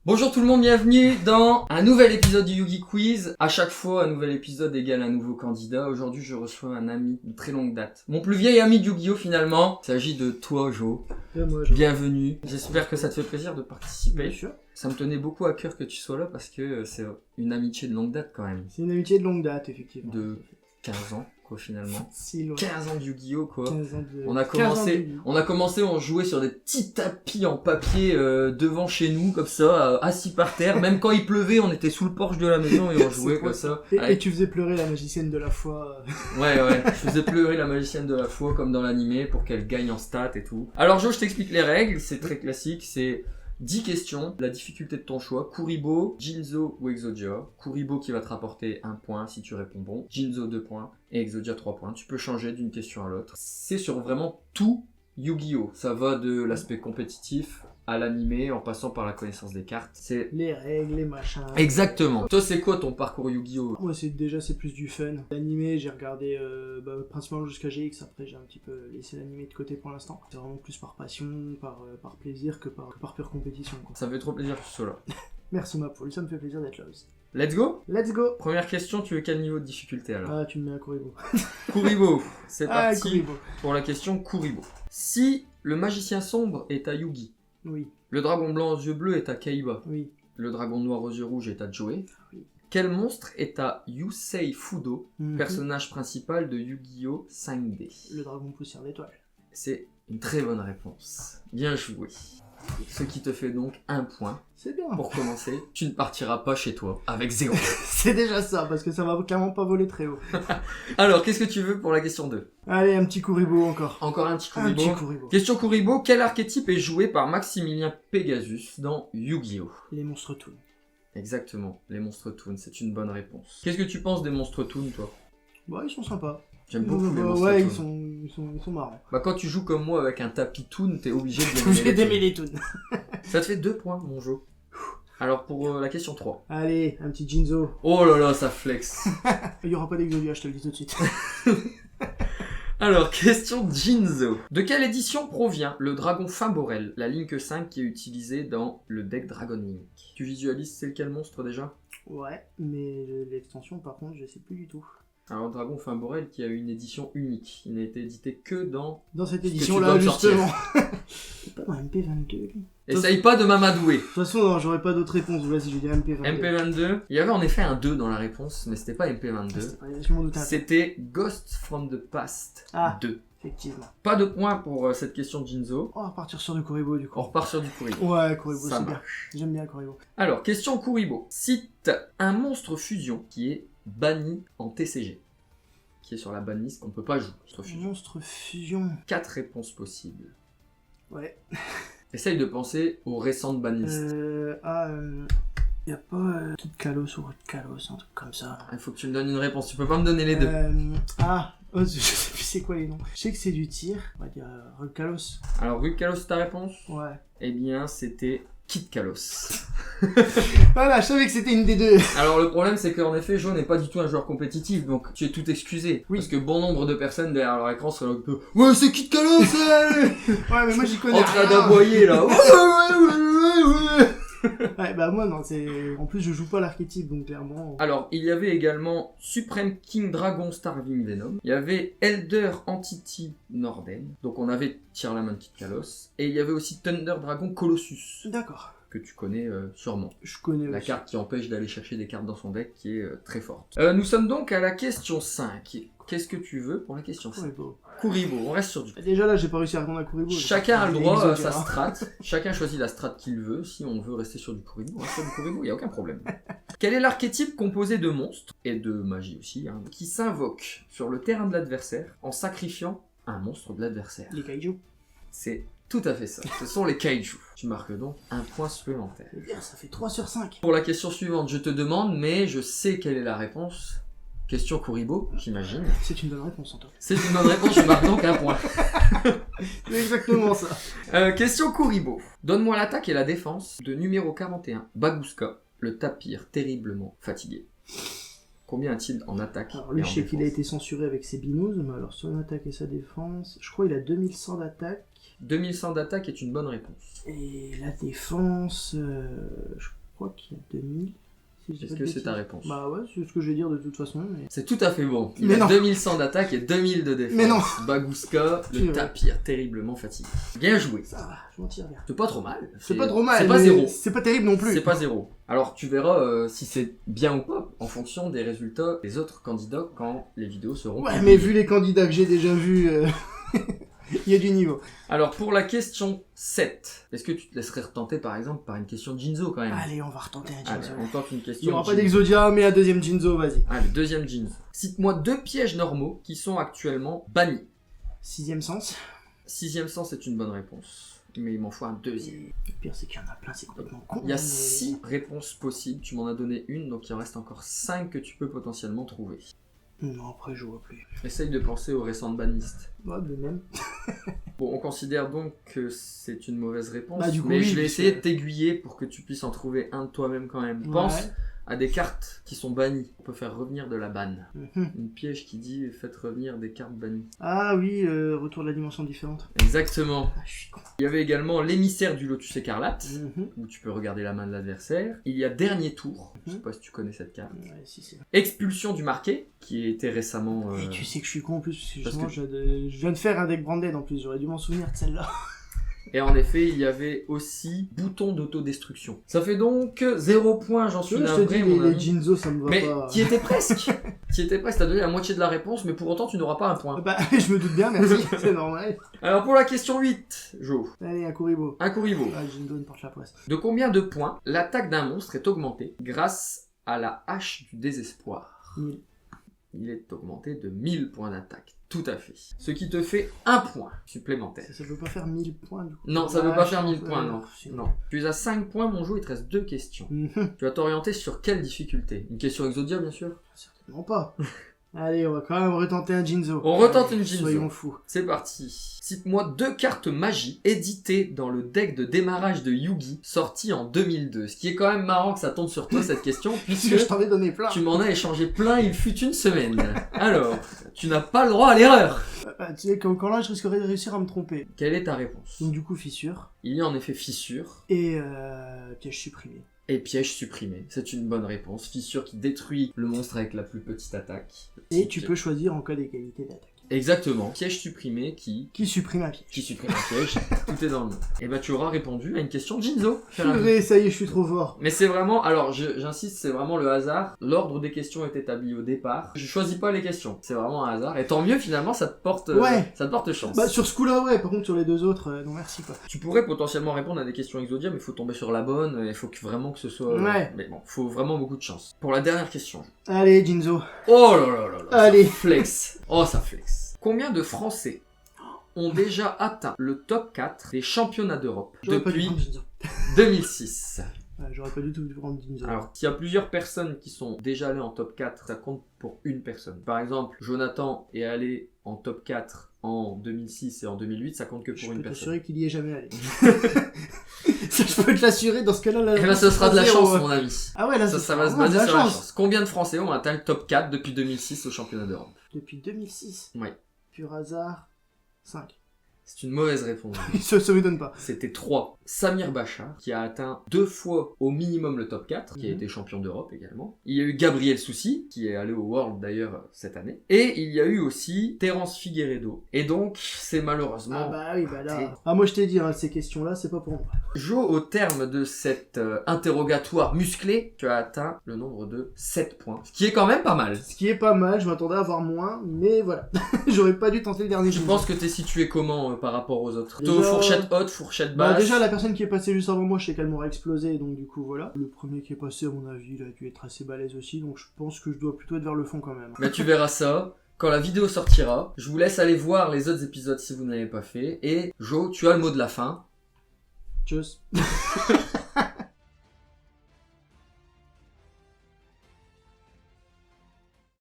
Bonjour tout le monde, bienvenue dans un nouvel épisode du Yugi Quiz. À chaque fois, un nouvel épisode égale un nouveau candidat. Aujourd'hui, je reçois un ami de très longue date. Mon plus vieil ami de Yu-Gi-Oh finalement. Il s'agit de toi, Jo. Et moi, Jo. Bienvenue. J'espère que ça te fait plaisir de participer. Bien sûr. Ça me tenait beaucoup à cœur que tu sois là parce que c'est une amitié de longue date quand même. C'est une amitié de longue date, effectivement. De 15 ans, quoi, finalement. Si loin. 15 ans de Yu-Gi-Oh, quoi. 15 ans de... On a 15 ans commencé, on jouait sur des petits tapis en papier devant chez nous, comme ça, assis par terre. Même quand il pleuvait, on était sous le porche de la maison et on jouait comme ça. Et tu faisais pleurer la magicienne de la foi. Ouais, je faisais pleurer la magicienne de la foi comme dans l'animé pour qu'elle gagne en stats et tout. Alors Jo, je t'explique les règles, c'est très classique, c'est 10 questions, la difficulté de ton choix, Kuribo, Jinzo ou Exodia. Kuribo qui va te rapporter 1 point si tu réponds bon, Jinzo 2 points et Exodia 3 points. Tu peux changer d'une question à l'autre. C'est sur vraiment tout Yu-Gi-Oh! Ça va de l'aspect compétitif à l'animé en passant par la connaissance des cartes. C'est Les règles, les machins. exactement. Toi, c'est quoi ton parcours Yu-Gi-Oh? Moi, c'est plus du fun. L'animé, j'ai regardé principalement jusqu'à GX. Après, j'ai un petit peu laissé l'animé de côté pour l'instant. C'est vraiment plus par passion, par plaisir que par pure compétition, quoi. Ça fait trop plaisir que tu sois là. Merci ma poule, ça me fait plaisir d'être là aussi. Let's go. Let's go. Première question, tu veux quel niveau de difficulté alors? Ah, tu me mets à Kuribo. Kuribo, c'est parti Kuribo. pour la question Kuribo. Si le magicien sombre est à Yugi, Oui, le dragon blanc aux yeux bleus est à Kaiba, oui. le dragon noir aux yeux rouges est à Joey, Oui. quel monstre est à Yusei Fudo, Mhm. personnage principal de Yu-Gi-Oh 5D? Le dragon poussière d'étoile. C'est une très bonne réponse. Bien joué. Ce qui te fait donc 1 point. C'est bien. Pour commencer, tu ne partiras pas chez toi avec 0. C'est déjà ça, parce que ça va clairement pas voler très haut. Alors, qu'est-ce que tu veux pour la question 2? Allez, un petit Kuribo encore. Encore un petit Un Kuribo. petit Kuribo. Question Kuribo, quel archétype est joué par Maximilien Pegasus dans Yu-Gi-Oh? Les monstres toons. Exactement, les monstres toons, c'est une bonne réponse. Qu'est-ce que tu penses des monstres toons, toi? Bah, ils sont sympas. J'aime beaucoup les monstres Ouais, toons. ils sont marrants. Bah quand tu joues comme moi avec un tapis toon, t'es obligé J'ai de d'aimer les toons. Ça te fait 2 points, mon jeu. Alors pour la question 3. Allez, un petit Jinzo. Oh là là, ça flex. Il y aura pas d'Exodia, je te le dis tout de suite. Alors, question Jinzo. De quelle édition provient le dragon Fimborel, la Link 5 qui est utilisée dans le deck Dragon Link? Tu visualises c'est lequel monstre déjà? Ouais, mais l'extension, par contre, je sais plus du tout. Alors, le dragon Fimborel qui a eu une édition unique. Il n'a été édité que dans... Dans cette que tu édition-là, dois me sortir. justement. C'est pas dans MP22, lui. Essaye pas de m'amadouer. De toute façon, non, j'aurais pas d'autres réponses. Vas-y, je vais dire MP22. MP22. Il y avait en effet un 2 dans la réponse, mais c'était pas MP22. Je m'en doutais un peu. C'était Ghost from the Past Ah. 2. Effectivement. Pas de point pour cette question de Jinzo. On va repartir sur du Kuribo, du coup. On repart sur du Kuribo. Ouais, Kuribo, Ça c'est bien. marche. J'aime bien Kuribo. Alors, question Kuribo. Cite un monstre fusion qui est banni en TCG. Qui est sur la banlist qu'on ne peut pas jouer. Monstre fusion. Monstre fusion. 4 réponses possibles. Ouais. Essaye de penser aux récentes banlists. Y a pas Kid Kalos ou Rude Kalos, un truc comme ça. Il faut que tu me donnes une réponse. Tu peux pas me donner les deux. Je sais plus c'est quoi les noms. Je sais que c'est du tir. On va dire Rude Kalos. Alors, Rude Kalos, c'est ta réponse? Ouais. Eh bien, c'était Kid Kalos. Voilà, je savais que c'était une des deux. Alors le problème c'est qu'en effet Jo n'est pas du tout un joueur compétitif, donc tu es tout excusé. Oui. Parce que bon nombre de personnes derrière leur écran seraient un peu « Ouais c'est Kid Kalos Ouais, mais moi j'y connais en train rien. d'aboyer là. Ouais. Ouais, bah moi non, c'est... En plus je joue pas l'archétype, donc clairement... Alors il y avait également Supreme King Dragon Starving Venom. Il y avait Elder Entity Norden. Donc on avait Tearlamon Kid Kalos. Et il y avait aussi Thunder Dragon Colossus. D'accord. Que tu connais sûrement. Je connais La aussi. carte qui empêche d'aller chercher des cartes dans son deck qui est très forte. Nous sommes donc à la question 5. Qu'est-ce que tu veux pour la question 5? Kuribo. Kuribo, on reste sur du... Déjà là, j'ai pas réussi à répondre à Kuribo. Chacun a le droit à sa Exodia. strat. Chacun choisit la strat qu'il veut. Si on veut rester sur du Kuribo, on reste sur du Kuribo, il n'y a aucun problème. Quel est l'archétype composé de monstres, et de magie aussi, hein, qui s'invoque sur le terrain de l'adversaire en sacrifiant un monstre de l'adversaire? Les kaiju. C'est tout à fait ça. Ce sont les kaiju. Tu marques donc un point supplémentaire. C'est bien, ça fait 3 sur 5. Pour la question suivante, je te demande, mais je sais quelle est la réponse. Question Kuribo, j'imagine. C'est une bonne réponse, Antoine. C'est une bonne réponse, je marque donc un point. C'est exactement ça. Question Kuribo. Donne-moi l'attaque et la défense de numéro 41, Baguska, le tapir terriblement fatigué. Combien a-t-il en attaque Alors lui, et en je sais qu'il a défense? été censuré avec ses binous, mais alors son attaque et sa défense... Je crois qu'il a 2100 d'attaque, 2100 d'attaque est une bonne réponse. Et la défense, je crois qu'il y a 2000. Si je dis Est-ce pas que de c'est ta bêtises. réponse? Bah ouais, c'est ce que je vais dire de toute façon. Mais... C'est tout à fait bon. Il Mais a non. 2100 d'attaque et 2000 de défense. Mais non. Bagouska, le Purée. tapir, terriblement fatigué. Bien joué. Ça va, je m'en tire bien. C'est pas trop mal. C'est pas trop mal. C'est pas mais zéro. C'est pas terrible non plus. C'est pas zéro. Alors tu verras si c'est bien ou pas en fonction des résultats des autres candidats quand les vidéos seront Ouais, publiées. mais vu les candidats que j'ai déjà vus, il y a du niveau. Alors pour la question 7, est-ce que tu te laisserais retenter par exemple par une question de Jinzo quand même? Allez, on va retenter un Allez, Jinzo. on tente une Il n'y question. aura de pas Jinzo. d'Exodia, mais la deuxième Jinzo, vas-y. Allez, deuxième Jinzo. Cite-moi 2 pièges normaux qui sont actuellement bannis. Sixième sens. Sixième sens c'est une bonne réponse. Mais il m'en faut un deuxième. Le pire, c'est qu'il y en a plein, c'est complètement con. Il y a mais- 6 réponses possibles, tu m'en as donné une, donc il en reste encore 5 que tu peux potentiellement trouver. Non, après, je vois plus. Essaye de penser aux récentes bannistes. Ouais, de même. Bon, on considère donc que c'est une mauvaise réponse, Bah, du coup, mais oui, je vais puisque- essayer de t'aiguiller pour que tu puisses en trouver un de toi-même quand même. Pense Ouais. à des cartes qui sont bannies. On peut faire revenir de la banne. Mhm. Une piège qui dit faites revenir des cartes bannies. Ah oui, retour de la dimension différente. Exactement. Ah, je suis con. Il y avait également l'émissaire du Lotus écarlate, Mhm. où tu peux regarder la main de l'adversaire. Il y a dernier tour, je sais Mhm. pas si tu connais cette carte. Ouais, si, c'est... Expulsion du marqué, qui était récemment... Et tu sais que je suis con en plus, parce que parce justement, que- je viens de faire un deck branded en plus, j'aurais dû m'en souvenir de celle-là. Et en effet, il y avait aussi bouton d'autodestruction. Ça fait donc 0 points, j'en suis Je te navré, dis, mon les ami. Jinzo, ça me va Mais pas. t'y étais presque. T'y étais presque, t'as donné la moitié de la réponse, mais pour autant tu n'auras pas un point. Bah, je me doute bien, merci, c'est normal. Alors pour la question 8, Jo, Allez, un Kuribo. un Kuribo. Ah, Jinzo ne porte la poisse. De combien de points l'attaque d'un monstre est augmentée grâce à la hache du désespoir? 1000. Il est augmenté de 1000 points d'attaque, tout à fait. Ce qui te fait un point supplémentaire. Ça peut pas faire 1000 points du coup. Non, ça Ah, veut pas je faire pense, 1000 points, non. Non. Tu es à 5 points, mon jeu, il te reste 2 questions. Mhm. Tu vas t'orienter sur quelle difficulté? Une question Exodia, bien sûr. Certainement pas. Allez, on va quand même retenter un Jinzo. On retente une Allez, Jinzo. Soyons fous. C'est parti. Cite-moi 2 cartes magie éditées dans le deck de démarrage de Yugi, sorti en 2002. Ce qui est quand même marrant que ça tombe sur toi, cette question, Puisque puisque je t'en ai donné plein. tu m'en as échangé plein il fut une semaine. Alors, tu n'as pas le droit à l'erreur. Tu sais, quand là, je risquerais de réussir à me tromper. Quelle est ta réponse? Donc, du coup, fissure. Il y a en effet fissure Et piège supprimé. et piège supprimé. C'est une bonne réponse. Fissure qui détruit le monstre avec la plus petite attaque. Et tu peux choisir en cas d'égalité d'attaque. Exactement. Piège supprimé qui Qui supprime un piège. supprime un piège. Tout est dans le nom. Et bah tu auras répondu à une question de Jinzo. cher ami. Purée, ça y est, je suis trop fort. Mais c'est vraiment, alors j'insiste, c'est vraiment le hasard. L'ordre des questions est établi au départ. Je choisis pas les questions, c'est vraiment un hasard. Et tant mieux finalement, ça te porte, Ouais. ça te porte chance. Bah, sur ce coup-là, ouais. Par contre, sur les deux autres, non merci, quoi. Tu pourrais potentiellement répondre à des questions Exodia, mais il faut tomber sur la bonne. Il faut vraiment que ce soit. Ouais. Mais bon, faut vraiment beaucoup de chance. Pour la dernière question. Allez, Jinzo. Oh là là là là. Allez. Ça flex. Oh ça flex. Combien de Français ont déjà atteint le top 4 des championnats d'Europe J'aurais pas dû depuis prendre Jinzo. 2006? Ouais, j'aurais pas du tout dû prendre Jinzo. Alors, s'il y a plusieurs personnes qui sont déjà allées en top 4, ça compte pour une personne. Par exemple, Jonathan est allé en top 4 en 2006 et en 2008, ça compte que je pour peux une personne. t'assurer qu'il y est jamais allé. Ça, je peux te l'assurer, dans ce cas-là, là. Et là, ce sera de la zéro, chance, ouais. mon ami. Ah ouais, là, Ça va se vraiment de baser sur la chance. Combien de Français ont atteint le top 4 depuis 2006 au championnat d'Europe? Depuis 2006. Ouais. Pur hasard. 5. C'est une mauvaise réponse. Ça m'étonne pas. C'était 3. Samir Bachar, qui a atteint 2 fois au minimum le top 4, qui a Mhm. été champion d'Europe également. Il y a eu Gabriel Soucy, qui est allé au World d'ailleurs cette année. Et il y a eu aussi Terence Figueiredo. Et donc, c'est malheureusement... Ah bah oui, bah là. Ah, moi je t'ai dit, hein, ces questions-là, c'est pas pour moi. Jo, au terme de cet interrogatoire musclé, tu as atteint le nombre de 7 points. Ce qui est quand même pas mal. Ce qui est pas mal, je m'attendais à avoir moins, mais voilà. J'aurais pas dû tenter le dernier Je Jinzo. pense que t'es situé comment par rapport aux autres? Déjà- Plutôt fourchette haute, fourchette Bah, basse? déjà, la personne qui est passée juste avant moi, je sais qu'elle m'aura explosé, donc du coup, voilà. Le premier qui est passé, à mon avis, il a dû être assez balèze aussi, donc je pense que je dois plutôt être vers le fond quand même. Bah tu verras ça quand la vidéo sortira. Je vous laisse aller voir les autres épisodes si vous ne l'avez pas fait. Et Jo, tu as le mot de la fin. Tchuss.